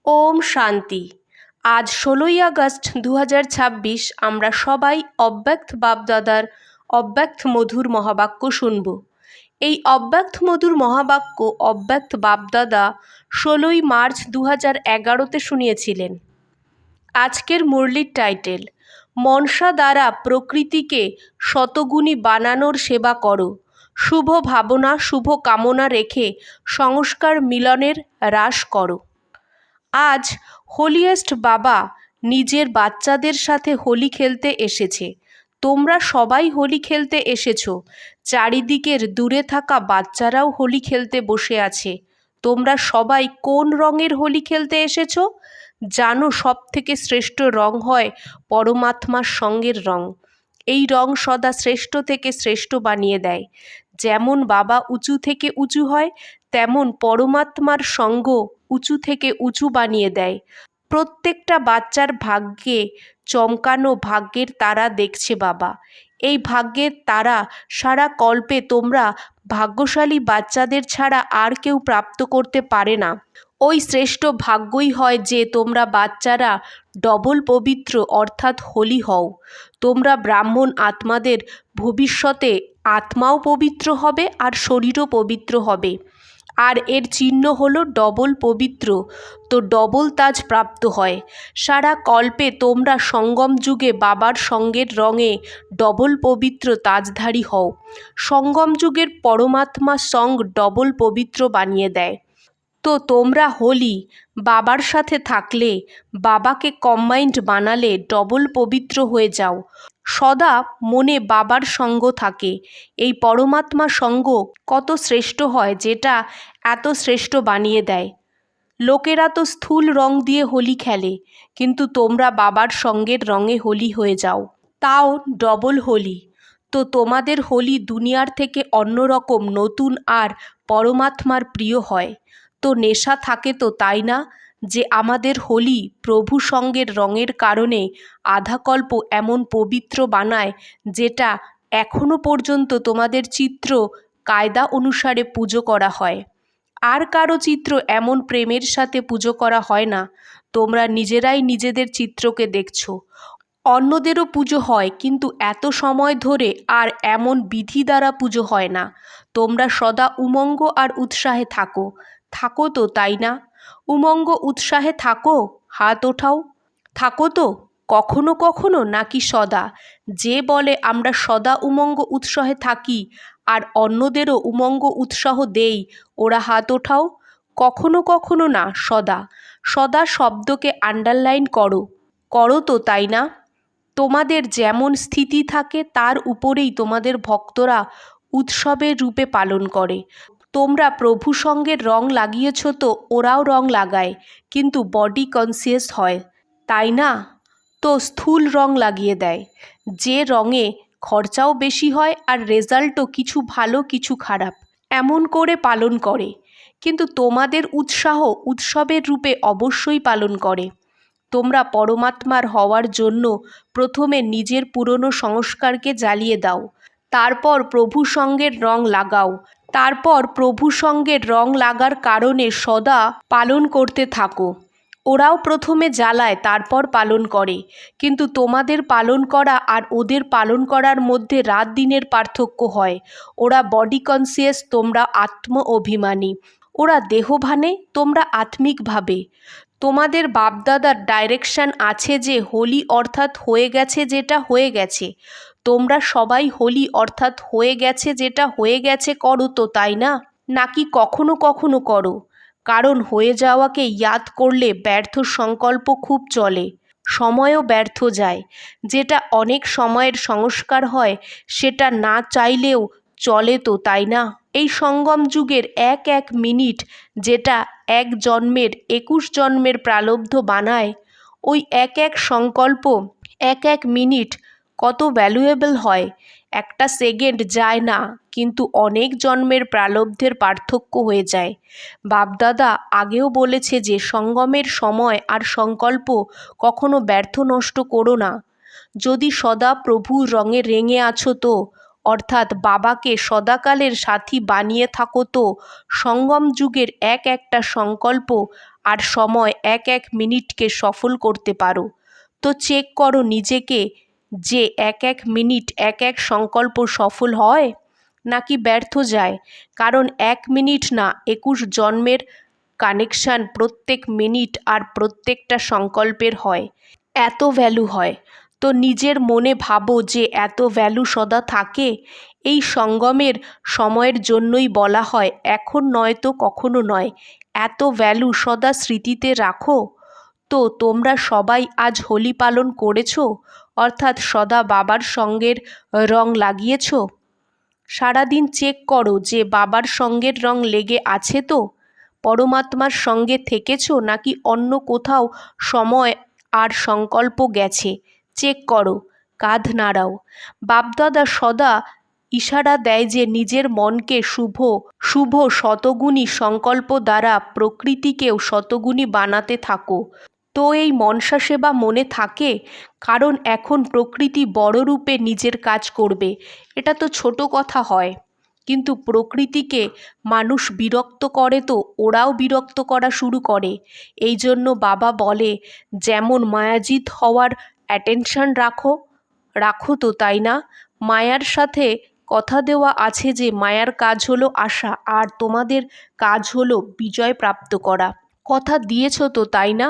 ওম শান্তি। আজ 16ই আগস্ট 2026 আমরা সবাই অব্যক্ত বাপদাদার অব্যক্ত মধুর মহাবাক্য শুনব। এই অব্যক্ত মধুর মহাবাক্য অব্যক্ত বাপদাদা 16ই মার্চ 2011-তে শুনিয়েছিলেন। আজকের মুরলির টাইটেল, মনসা দ্বারা প্রকৃতিকে শতগুণী বানানোর সেবা করো, শুভ ভাবনা শুভ কামনা রেখে সংস্কার মিলনের হ্রাস করো। আজ হোলিয়েস্ট বাবা নিজের বাচ্চাদের সাথে হোলি খেলতে এসেছে। তোমরা সবাই হোলি খেলতে এসেছো। চারিদিকের দূরে থাকা বাচ্চারাও হোলি খেলতে বসে আছে। তোমরা সবাই কোন রঙের হোলি খেলতে এসেছো? জানো সবথেকে শ্রেষ্ঠ রং হয় পরমাত্মার সঙ্গের রং। এই রং সদা শ্রেষ্ঠ থেকে শ্রেষ্ঠ বানিয়ে দেয়। যেমন বাবা উঁচু থেকে উঁচু হয়, তেমন পরমাত্মার সঙ্গ উঁচু থেকে উঁচু বানিয়ে দেয়। প্রত্যেকটা বাচ্চার ভাগ্যে চমকানো ভাগ্যের তারা দেখছে বাবা। এই ভাগ্যের তারা সারা কল্পে তোমরা ভাগ্যশালী বাচ্চাদের ছাড়া আর কেউ প্রাপ্ত করতে পারে না। ওই শ্রেষ্ঠ ভাগ্যই হয় যে তোমরা বাচ্চারা ডবল পবিত্র অর্থাৎ হোলি হও। তোমরা ব্রাহ্মণ আত্মাদের ভবিষ্যতে আত্মাও পবিত্র হবে আর শরীরও পবিত্র হবে। আর এর চিহ্ন হলো ডবল পবিত্র, তো ডবল তাজ প্রাপ্ত হয়। সারা কল্পে তোমরা সঙ্গম যুগে বাবার সঙ্গের রঙে ডবল পবিত্র তাজধারী হও। সঙ্গম যুগের পরমাত্মা সঙ্গ ডবল পবিত্র বানিয়ে দেয়। তো তোমরা হোলি বাবার সাথে থাকলে, বাবাকে কম্বাইন্ড বানালে ডবল পবিত্র হয়ে যাও। সদা মনে বাবার সঙ্গ থাকে। এই পরমাত্মা সঙ্গ কত শ্রেষ্ঠ হয়, যেটা এত শ্রেষ্ঠ বানিয়ে দেয়। লোকেরা তো স্থূল রং দিয়ে হোলি খেলে, কিন্তু তোমরা বাবার সঙ্গের রঙে হোলি হয়ে যাও, তাও ডবল হোলি। তো তোমাদের হোলি দুনিয়ার থেকে অন্যরকম, নতুন আর পরমাত্মার প্রিয় হয়। তো নেশা থাকে তো, তাই না, যে আমাদের হোলি প্রভু সঙ্গের রঙের কারণে আধাকল্প এমন পবিত্র বানায়, যেটা এখনো পর্যন্ত তোমাদের চিত্র কায়দা অনুসারে পুজো করা হয়। আর কারো চিত্র এমন প্রেমের সাথে পুজো করা হয় না। তোমরা নিজেরাই নিজেদের চিত্রকে দেখছো। অন্যদেরও পুজো হয়, কিন্তু এত সময় ধরে আর এমন বিধি দ্বারা পুজো হয় না। তোমরা সদা উমঙ্গ আর উৎসাহে থাকো। থাকো তো, তাই না? উমঙ্গ উৎসাহে থাকো, হাত ওঠাও। থাকো তো কখনো কখনো, নাকি সদা? যে বলে আমরা সদা উমঙ্গ উৎসাহে থাকি আর অন্যদেরও উমঙ্গ উৎসাহ দেই, ওরা হাত ওঠাও। কখনো কখনো না, সদা। সদা শব্দকে আন্ডারলাইন করো। করো তো, তাই না? তোমাদের যেমন স্থিতি থাকে তার উপরেই তোমাদের ভক্তরা উৎসবের রূপে পালন করে। তোমরা প্রভু সঙ্গের রং লাগিয়েছ তো ওরাও রং লাগায়, কিন্তু বডি কনসিয়াস হয়, তাই না? তো স্থূল রং লাগিয়ে দেয়, যে রঙে খরচাও বেশি হয় আর রেজাল্টও কিছু ভালো কিছু খারাপ, এমন করে পালন করে। কিন্তু তোমাদের উৎসাহ উৎসবের রূপে অবশ্যই পালন করে। তোমরা পরমাত্মার হওয়ার জন্য প্রথমে নিজের পুরনো সংস্কারকে জ্বালিয়ে দাও, তারপর প্রভু সঙ্গের রং লাগাও। তারপর প্রভু সঙ্গের রং লাগার কারণে সদা পালন করতে থাকো। ওরাও প্রথমে জ্বালায়, তারপর পালন করে। কিন্তু তোমাদের পালন করা আর ওদের পালন করার মধ্যে রাত দিনের পার্থক্য হয়। ওরা বডি কনসিয়াস, তোমরা আত্ম অভিমানী। ওরা দেহভানে, তোমরা আত্মিকভাবে। তোমাদের বাপদাদার ডাইরেকশন আছে যে হোলি অর্থাৎ হয়ে গেছে যেটা হয়ে গেছে। তোমরা সবাই হোলি অর্থাৎ হয়ে গেছে যেটা হয়ে গেছে করো তো, তাই না? নাকি কখনো কখনো করো? কারণ হয়ে যাওয়াকে ইয়াদ করলে ব্যর্থ সংকল্প খুব চলে, সময়ও ব্যর্থ যায়। যেটা অনেক সময়ের সংস্কার হয় সেটা না চাইলেও চলে তো, তাই না? এই সঙ্গম যুগের এক এক মিনিট, যেটা এক জন্মের 21 জন্মের প্রালব্ধ বানায়, ওই এক এক সংকল্প, এক এক মিনিট কত ভ্যালুয়েবল হয়। একটা সেকেন্ড যায় না, কিন্তু অনেক জন্মের প্রালব্ধের পার্থক্য হয়ে যায়। বাপদাদা আগেও বলেছে যে সঙ্গমের সময় আর সংকল্প কখনো ব্যর্থ নষ্ট করো না। যদি সদা প্রভুর রঙে রেঙে আছো তো, অর্থাৎ বাবাকে সদাকালের সাথী বানিয়ে থাকো তো, সঙ্গম যুগের এক একটা সংকল্প আর সময় এক এক মিনিটকে সফল করতে পারো। তো চেক করো নিজেকে যে এক এক মিনিট এক এক সংকল্প সফল হয় নাকি ব্যর্থ যায়। কারণ 1 মিনিট না 21 জন্মের কানেকশান প্রত্যেক মিনিট আর প্রত্যেকটা সংকল্পের হয়, এত ভ্যালু হয়। তো নিজের মনে ভাবো যে এত ভ্যালু সদা থাকে। এই সঙ্গমের সময়ের জন্যই বলা হয় এখন নয় তো কখনো নয়। এত ভ্যালু সদা স্মৃতিতে রাখো। তো তোমরা সবাই আজ হোলি পালন করেছো, অর্থাৎ সদা বাবার সঙ্গের রং লাগিয়েছো। সারাদিন চেক করো যে বাবার সঙ্গের রং লেগে আছে তো, পরমাত্মার সঙ্গে থেকেছো নাকি অন্য কোথাও সময় আর সংকল্প গেছে। চেক করো, কাঁধ নাড়াও। বাপদাদা সদা ইশারা দেয় যে নিজের মনকে শুভ শুভ শতগুণী সংকল্প দ্বারা প্রকৃতিকেও শতগুণী বানাতে থাকো। তো এই মনসা সেবা মনে থাকে, কারণ এখন প্রকৃতি বড় রূপে নিজের কাজ করবে। এটা তো ছোট কথা হয়, কিন্তু প্রকৃতিকে মানুষ বিরক্ত করে তো ওরাও বিরক্ত করা শুরু করে। এই জন্য বাবা বলে যেমন মায়াজিত হওয়ার অ্যাটেনশন রাখো রাখো তো, তাই না? মায়ার সাথে কথা দেওয়া আছে যে মায়ার কাজ হলো আসা আর তোমাদের কাজ হলো বিজয় প্রাপ্ত করা। কথা দিয়েছো তো, তাই না?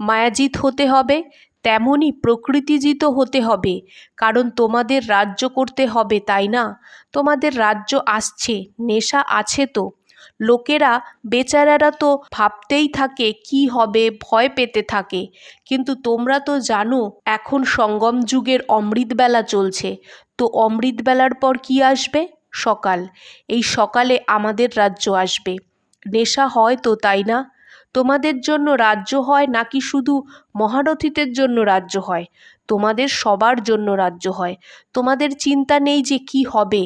মায়াজিত হতে হবে, তেমনই প্রকৃতিজিত হতে হবে, কারণ তোমাদের রাজ্য করতে হবে, তাই না? তোমাদের রাজ্য আসছে, নেশা আছে তো। লোকেরা বেচারারা তো ভাবতেই থাকে কি হবে, ভয় পেতে থাকে। কিন্তু তোমরা তো জানো এখন সঙ্গম যুগের অমৃতবেলা চলছে। তো অমৃতবেলার পর কি আসবে? সকাল। এই সকালে আমাদের রাজ্য আসবে। নেশা হয় তো, তাই না? তোমাদের জন্য রাজ্য হয় নাকি শুধু মহারথীদের জন্য রাজ্য হয়? তোমাদের সবার জন্য রাজ্য হয়। তোমাদের চিন্তা নেই যে কি হবে,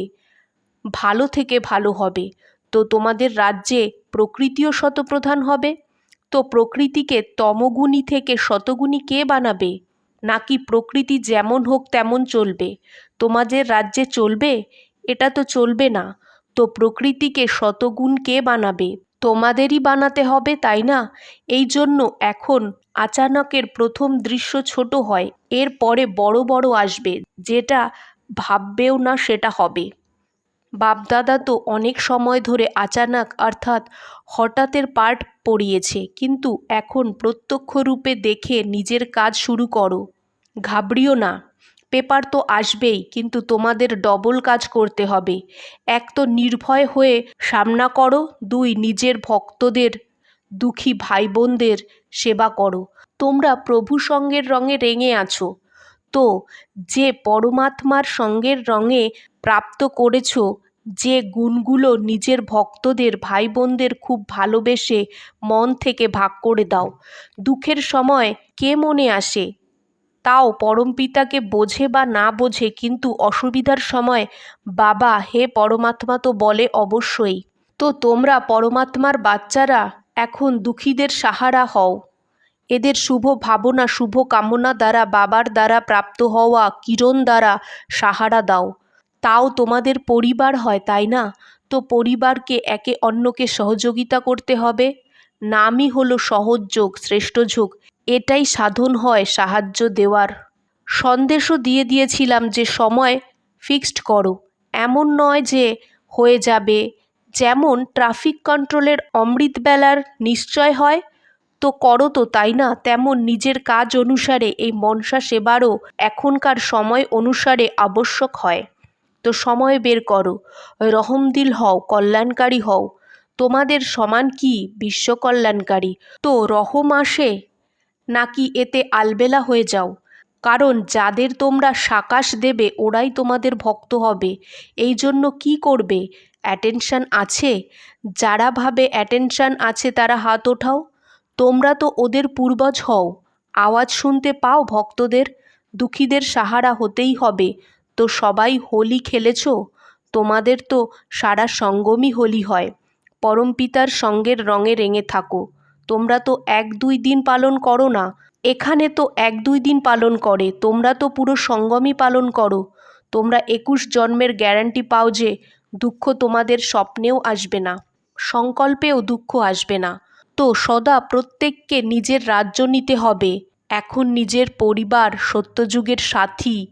ভালো থেকে ভালো হবে। তো তোমাদের রাজ্যে প্রকৃতিও শতপ্রধান হবে। তো প্রকৃতিকে তমগুণী থেকে শতগুণী কে বানাবে? নাকি প্রকৃতি যেমন হোক তেমন চলবে? তোমাদের রাজ্যে চলবে? এটা তো চলবে না। তো প্রকৃতিকে শতগুণ কে বানাবে? তোমাদেরই বানাতে হবে, তাই না? এই জন্য এখন আচানকের প্রথম দৃশ্য ছোট হয়, এর পরে বড় বড় আসবে, যেটা ভাববেও না সেটা হবে। বাপদাদা তো অনেক সময় ধরে আচানক অর্থাৎ হঠাৎের পাঠ পড়িয়েছে, কিন্তু এখন প্রত্যক্ষ রূপে দেখে নিজের কাজ শুরু করো। ঘাবড়িও না, পেপার তো আসবেই, কিন্তু তোমাদের ডবল কাজ করতে হবে। এক তো নির্ভয় হয়ে সামনা করো, দুই নিজের ভক্তদের দুঃখী ভাই বোনদের সেবা করো। তোমরা প্রভু সঙ্গের রঙে রেঙে আছো। তো যে পরমাত্মার সঙ্গের রঙে প্রাপ্ত করেছো, যে গুণগুলো নিজের ভক্তদের ভাই বোনদের খুব ভালোবেসে মন থেকে ভাগ করে দাও। দুঃখের সময় কে মনে আসে? তাও পরমপিতাকে বোঝে বা না বোঝে, কিন্তু অসুবিধার সময় বাবা হে পরমাত্মা তো বলে অবশ্যই। তো তোমরা পরমাত্মার বাচ্চারা এখন দুঃখীদের সাহারা হও। এদের শুভ ভাবনা শুভ কামনা দ্বারা বাবার দ্বারা প্রাপ্ত হওয়া কিরণ দ্বারা সাহারা দাও। তাও তোমাদের পরিবার হয়, তাই না? তো পরিবারকে একে অন্যকে সহযোগিতা করতে হবে। নামই হলো সহজ যোগ, শ্রেষ্ঠ যোগ। এটাই সাধন হয় সাহায্য দেওয়ার। সন্দেশও দিয়ে দিয়েছিলাম যে সময় ফিক্সড করো, এমন নয় যে হয়ে যাবে। যেমন ট্রাফিক কন্ট্রোলের অমৃতবেলার নিশ্চয় হয়, তো করো তো, তাই না? তেমন নিজের কাজ অনুসারে এই মনসা সেবারও এখনকার সময় অনুসারে আবশ্যক হয়। তো সময় বের করো, রহমদিল হও, কল্যাণকারী হও। তোমাদের সমান কি বিশ্ব কল্যাণকারী? তো রহম আসে নাকি এতে আলবেলা হয়ে যাও? কারণ যাদের তোমরা সাকাশ দেবে ওরাই তোমাদের ভক্ত হবে। এই জন্য কি করবে? অ্যাটেনশন আছে? যারা ভাবে অ্যাটেনশন আছে তারা হাত ওঠাও। তোমরা তো ওদের পূর্বজ হও। আওয়াজ শুনতে পাও ভক্তদের? দুঃখীদের সাহারা হতেই হবে। তো সবাই হোলি খেলেছ? তোমাদের তো সারা সঙ্গমই হোলি হয়। পরমপিতার সঙ্গের রঙে রেঙে থাকো। তোমরা তো 1-2 দিন পালন করো না, এখানে তো 1-2 দিন পালন করে, তোমরা তো পুরো সঙ্গমই পালন করো। তোমরা 21 জন্মের গ্যারান্টি পাও যে দুঃখ তোমাদের স্বপ্নেও আসবে না, সংকল্পেও দুঃখ আসবে না। তো সদা প্রত্যেককে নিজের রাজ্য নিতে হবে। এখন নিজের পরিবার, সত্যযুগের সাথী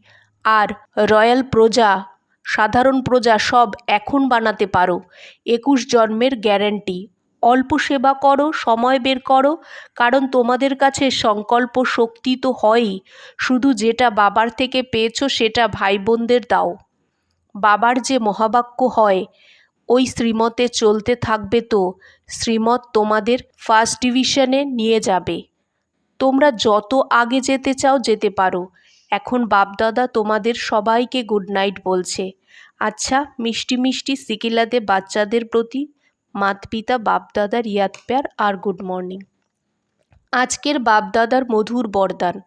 আর রয়্যাল প্রজা, সাধারণ প্রজা সব এখন বানাতে পারো। 21 জন্মের গ্যারান্টি। অল্প সেবা করো, সময় বের করো, কারণ তোমাদের কাছে সংকল্প শক্তি তো হয়ই। শুধু যেটা বাবার থেকে পেয়েছো সেটা ভাই বোনদের দাও। বাবার যে মহাবাক্য হয় ওই শ্রীমতে চলতে থাকবে, তো শ্রীমত তোমাদের ফার্স্ট ডিভিশনে নিয়ে যাবে। তোমরা যত আগে যেতে চাও যেতে পারো। এখন বাপদাদা তোমাদের সবাইকে গুড নাইট বলছে। আচ্ছা, মিষ্টি মিষ্টি সিকিলাদে বাচ্চাদের প্রতি মাত পিতা বাপদাদার ইয়াদ প্যার আর গুড মর্নিং। আজকের বাপদাদার মধুর বরদান।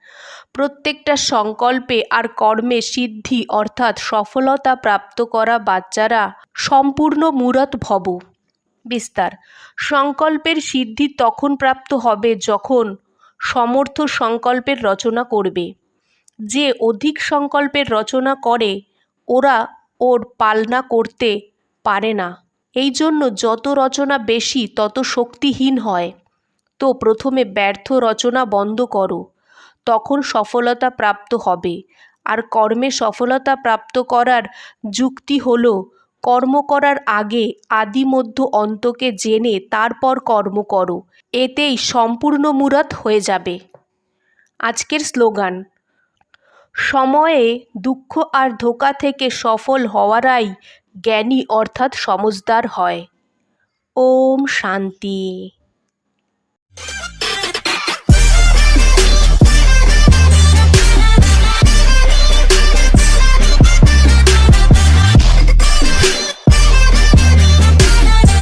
প্রত্যেকটা সংকল্পে আর কর্মে সিদ্ধি অর্থাৎ সফলতা প্রাপ্ত করা বাচ্চারা সম্পূর্ণ মূরত ভব। বিস্তার। সংকল্পের সিদ্ধি তখন প্রাপ্ত হবে যখন সমর্থ সংকল্পের রচনা করবে। যে অধিক সংকল্পের রচনা করে ওরা ওর পালনা করতে পারে না। এই জন্য যত রচনা বেশি তত শক্তিহীন হয়। তো প্রথমে ব্যর্থ রচনা বন্ধ করো, তখন সফলতা প্রাপ্ত হবে। আর কর্মে সফলতা প্রাপ্ত করার যুক্তি হলো কর্ম করার আগে আদি মধ্য অন্তকে জেনে তারপর কর্ম করো। এতেই সম্পূর্ণ মূরত হয়ে যাবে। আজকের স্লোগান। সময়ে দুঃখ আর ধোঁকা থেকে সফল হওয়ারাই জ্ঞানী অর্থাৎ সমজদার হয়। ওম শান্তি।